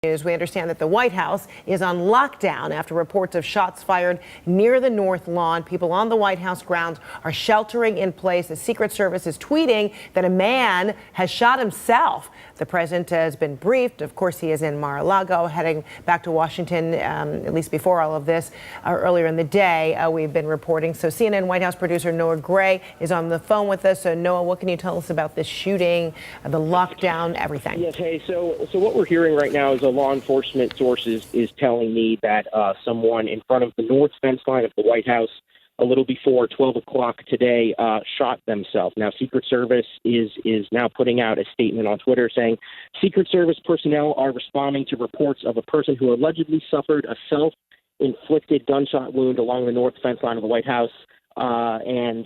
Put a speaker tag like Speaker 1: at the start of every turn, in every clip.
Speaker 1: We understand that the White House is on lockdown after reports of shots fired near the North Lawn. People on the White House grounds are sheltering in place. The Secret Service is tweeting that a man has shot himself. The president has been briefed. Of course, he is in Mar-a-Lago, heading back to Washington, at least before all of this, earlier in the day, we've been reporting. So CNN White House producer Noah Gray is on the phone with us. So Noah, what can you tell us about this shooting, the lockdown, everything?
Speaker 2: Yes, hey, so what we're hearing right now is a law enforcement source is telling me that someone in front of the north fence line of the White House a little before 12 o'clock today shot themselves. Now, Secret Service is now putting out a statement on Twitter saying Secret Service personnel are responding to reports of a person who allegedly suffered a self-inflicted gunshot wound along the north fence line of the White House. And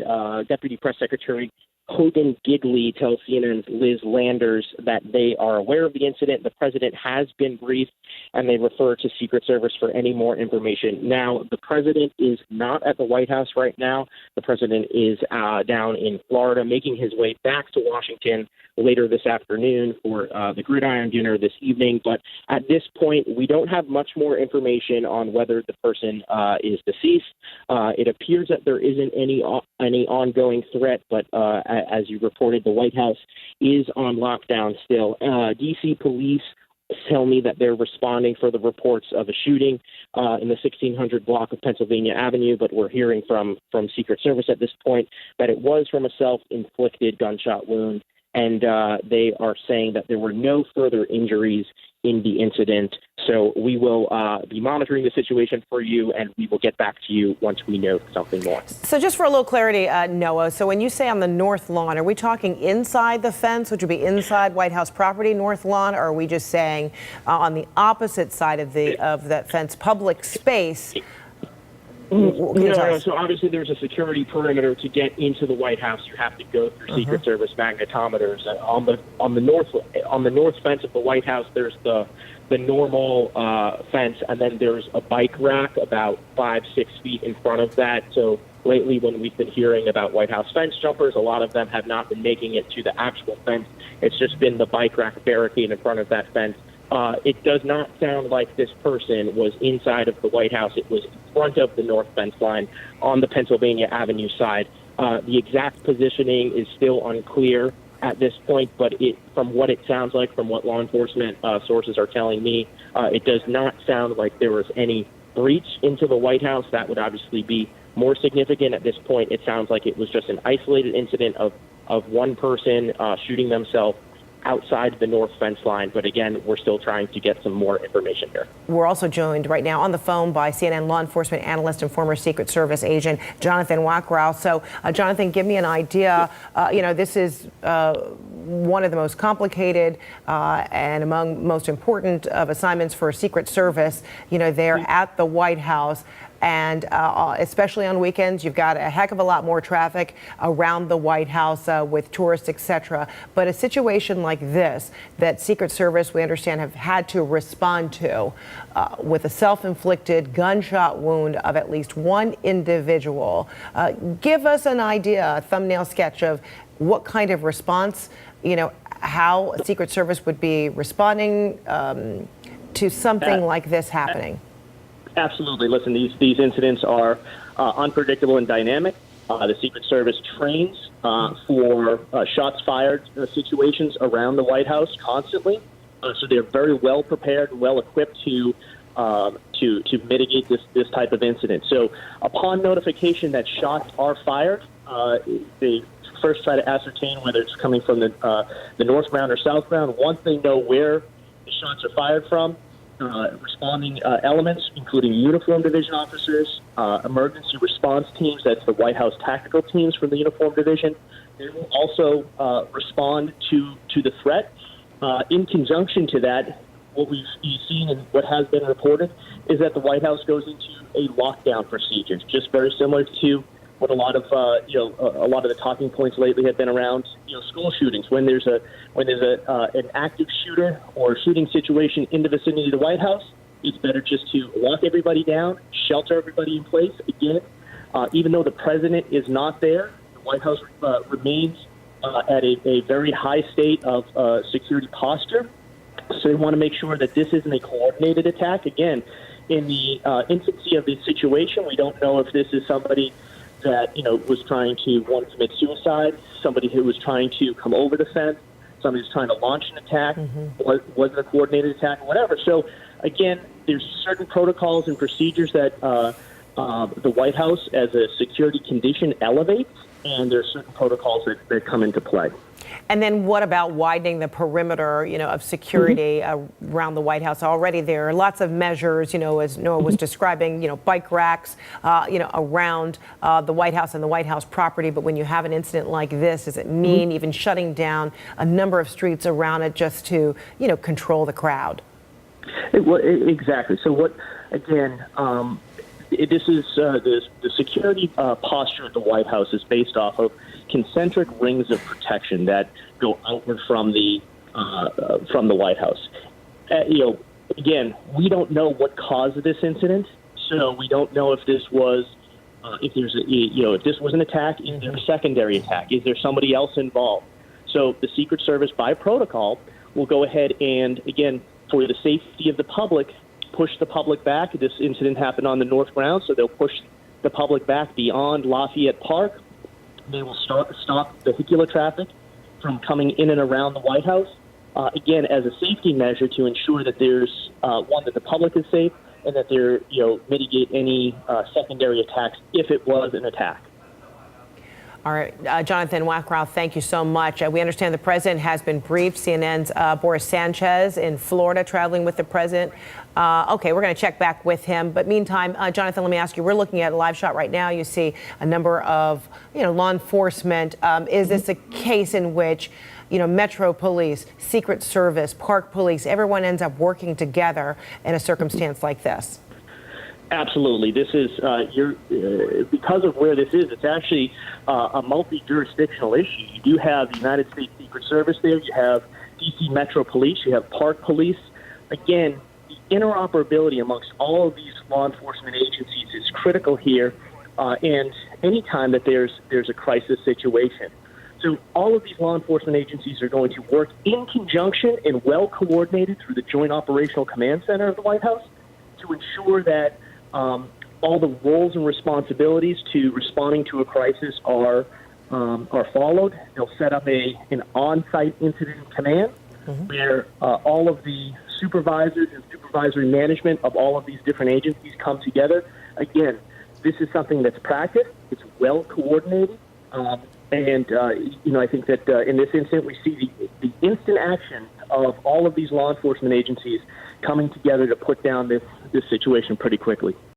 Speaker 2: Deputy Press Secretary Hogan Gidley tells CNN's Liz Landers that they are aware of the incident. The president has been briefed, and they refer to Secret Service for any more information. Now, the president is not at the White House right now. The president is down in Florida, making his way back to Washington later this afternoon for the gridiron dinner this evening. But at this point, we don't have much more information on whether the person is deceased. It appears that there isn't any ongoing threat, but as you reported, the White House is on lockdown still. D.C. police tell me that they're responding for the reports of a shooting in the 1600 block of Pennsylvania Avenue, but we're hearing from Secret Service at this point that it was from a self-inflicted gunshot wound, and they are saying that there were no further injuries in the incident. So we will be monitoring the situation for you, and we will get back to you once we know something more.
Speaker 1: So just for a little clarity, Noah, so when you say on the North Lawn, are we talking inside the fence, which would be inside White House property, North Lawn, or are we just saying on the opposite side of that fence, public space?
Speaker 2: No, so obviously there's a security perimeter to get into the White House. You have to go through Secret Service magnetometers. On the north fence of the White House, there's the normal fence, and then there's a bike rack about 5-6 feet in front of that. So lately, when we've been hearing about White House fence jumpers, a lot of them have not been making it to the actual fence. It's just been the bike rack barricade in front of that fence. It does not sound like this person was inside of the White House. It was in front of the north fence line on the Pennsylvania Avenue side. The exact positioning is still unclear at this point, but from what it sounds like, from what law enforcement sources are telling me, it does not sound like there was any breach into the White House. That would obviously be more significant at this point. It sounds like it was just an isolated incident of one person shooting themselves outside the north fence line. But again, we're still trying to get some more information here.
Speaker 1: We're also joined right now on the phone by CNN law enforcement analyst and former Secret Service agent Jonathan Wackrow. So, Jonathan, give me an idea. This is one of the most complicated and among most important of assignments for Secret Service. They're at the White House. And especially on weekends, you've got a heck of a lot more traffic around the White House with tourists, etc. But a situation like this that Secret Service, we understand, have had to respond to with a self-inflicted gunshot wound of at least one individual. Give us an idea, a thumbnail sketch of what kind of response, how Secret Service would be responding to something like this happening.
Speaker 2: Absolutely. Listen, these incidents are unpredictable and dynamic. The Secret Service trains for shots fired situations around the White House constantly. So they're very well prepared and well equipped to mitigate this type of incident. So upon notification that shots are fired, they first try to ascertain whether it's coming from the northbound or southbound. Once they know where the shots are fired from, responding elements, including uniformed division officers, emergency response teams, that's the White House tactical teams from the uniformed division, they will also respond to the threat. In conjunction to that, what we've seen and what has been reported is that the White House goes into a lockdown procedure, just very similar to what a lot of the talking points lately have been around, school shootings. When there's an active shooter or shooting situation in the vicinity of the White House, it's better just to lock everybody down, shelter everybody in place. Again, even though the president is not there, the White House remains at a very high state of security posture. So they want to make sure that this isn't a coordinated attack. Again, in the infancy of the situation, we don't know if this is somebody that was trying to commit suicide, somebody who was trying to come over the fence, somebody who's trying to launch an attack, was it a coordinated attack, or whatever. So again, there's certain protocols and procedures that the White House, as a security condition, elevates, and there are certain protocols that come into play.
Speaker 1: And then what about widening the perimeter, of security around the White House? Already there are lots of measures, as Noah was describing, bike racks, around the White House and the White House property. But when you have an incident like this, does it mean even shutting down a number of streets around it just to, control the crowd?
Speaker 2: Exactly. So what, again, this is the security posture at the White House is based off of concentric rings of protection that go outward from the White House. Again, we don't know what caused this incident, so we don't know if this was if this was an attack. Is there a secondary attack? Is there somebody else involved? So the Secret Service, by protocol, will go ahead and, again, for the safety of the public, push the public back. This incident happened on the North Ground, so they'll push the public back beyond Lafayette Park. They will stop vehicular traffic from coming in and around the White House, again, as a safety measure to ensure that there's, one, that the public is safe, and that they're, mitigate any secondary attacks if it was an attack.
Speaker 1: All right, Jonathan Wackrau, thank you so much. We understand the president has been briefed. CNN's Boris Sanchez in Florida traveling with the president. Okay, we're going to check back with him. But meantime, Jonathan, let me ask you, we're looking at a live shot right now. You see a number of, law enforcement. Is this a case in which, Metro Police, Secret Service, Park Police, everyone ends up working together in a circumstance like this?
Speaker 2: Absolutely. This is because of where this is. It's actually a multi-jurisdictional issue. You do have the United States Secret Service there. You have D.C. Metro Police. You have Park Police. Again, the interoperability amongst all of these law enforcement agencies is critical here. And any time that there's a crisis situation, so all of these law enforcement agencies are going to work in conjunction and well coordinated through the Joint Operational Command Center of the White House to ensure that all the roles and responsibilities to responding to a crisis are followed. They'll set up an on-site incident command where all of the supervisors and supervisory management of all of these different agencies come together. Again, this is something that's practiced. It's well coordinated. And I think that in this incident, we see the instant action of all of these law enforcement agencies coming together to put down this situation pretty quickly.